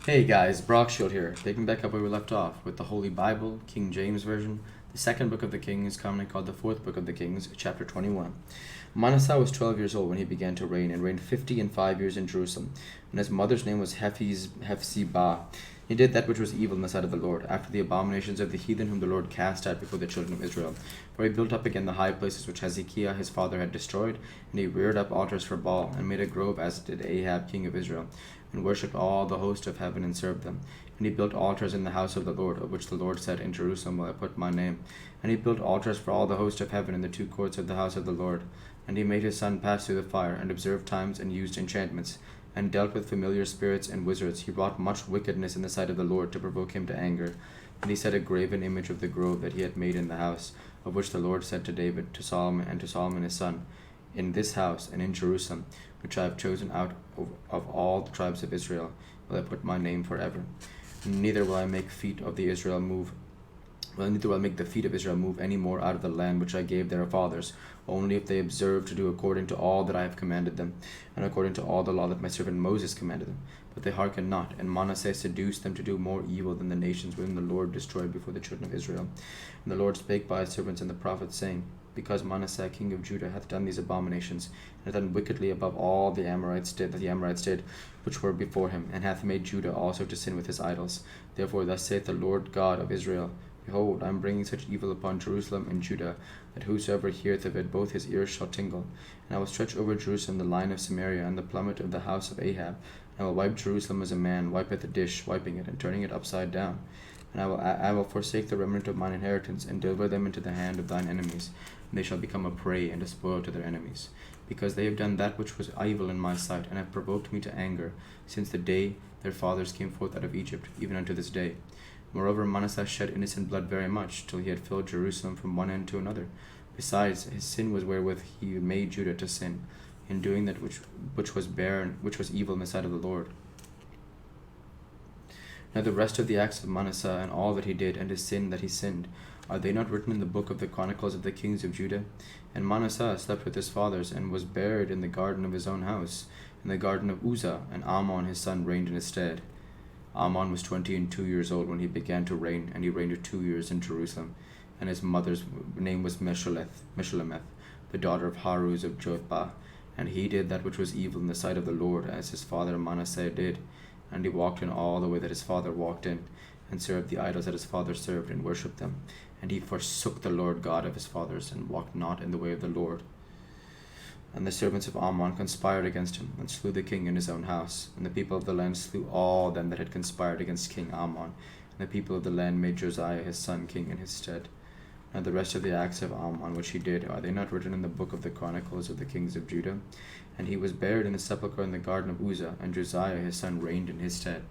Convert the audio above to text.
Hey guys, Brock Shield here, picking back up where we left off with the Holy Bible, King James Version, the second book of the Kings, commonly called the fourth book of the Kings, chapter 21. Manasseh was 12 years old when he began to reign, and reigned 50 and 5 years in Jerusalem. And his mother's name was Hephzibah. He did that which was evil in the sight of the Lord, after the abominations of the heathen whom the Lord cast out before the children of Israel. For he built up again the high places which Hezekiah his father had destroyed, and he reared up altars for Baal, and made a grove as did Ahab king of Israel, and worshipped all the host of heaven and served them. And he built altars in the house of the Lord, of which the Lord said, In Jerusalem will I put my name. And he built altars for all the host of heaven in the two courts of the house of the Lord. And he made his son pass through the fire, and observed times, and used enchantments, and dealt with familiar spirits and wizards. He wrought much wickedness in the sight of the Lord, to provoke him to anger. And he set a graven image of the grove that he had made in the house, of which the Lord said to David, to Solomon, and to Solomon his son, In this house and in Jerusalem, which I have chosen out of all the tribes of Israel, will I put my name forever. Neither will I make feet of the Israel move Neither will I make the feet of Israel move any more out of the land which I gave their fathers, only if they observe to do according to all that I have commanded them, and according to all the law that my servant Moses commanded them. But they hearkened not, and Manasseh seduced them to do more evil than the nations whom the Lord destroyed before the children of Israel. And the Lord spake by his servants and the prophets, saying, Because Manasseh king of Judah hath done these abominations, and hath done wickedly above all the Amorites did, which were before him, and hath made Judah also to sin with his idols. Therefore thus saith the Lord God of Israel, Behold, I am bringing such evil upon Jerusalem and Judah, that whosoever heareth of it, both his ears shall tingle. And I will stretch over Jerusalem the line of Samaria, and the plummet of the house of Ahab. And I will wipe Jerusalem as a man wipeth a dish, wiping it, and turning it upside down. And I will forsake the remnant of mine inheritance, and deliver them into the hand of thine enemies. And they shall become a prey and a spoil to their enemies. Because they have done that which was evil in my sight, and have provoked me to anger, since the day their fathers came forth out of Egypt, even unto this day. Moreover, Manasseh shed innocent blood very much, till he had filled Jerusalem from one end to another. Besides, his sin was wherewith he made Judah to sin, in doing that which was barren, which was evil in the sight of the Lord. Now the rest of the acts of Manasseh, and all that he did, and his sin that he sinned, are they not written in the book of the Chronicles of the kings of Judah? And Manasseh slept with his fathers, and was buried in the garden of his own house, in the garden of Uzzah, and Amon his son reigned in his stead. Amon was 22 years old when he began to reign, and he reigned 2 years in Jerusalem. And his mother's name was Meshullemeth, the daughter of Haruz of Jothbah. And he did that which was evil in the sight of the Lord, as his father Manasseh did. And he walked in all the way that his father walked in, and served the idols that his father served, and worshipped them. And he forsook the Lord God of his fathers, and walked not in the way of the Lord. And the servants of Ammon conspired against him, and slew the king in his own house. And the people of the land slew all them that had conspired against King Ammon. And the people of the land made Josiah his son king in his stead. Now the rest of the acts of Ammon which he did, are they not written in the book of the Chronicles of the kings of Judah? And he was buried in the sepulchre in the garden of Uzzah, and Josiah his son reigned in his stead.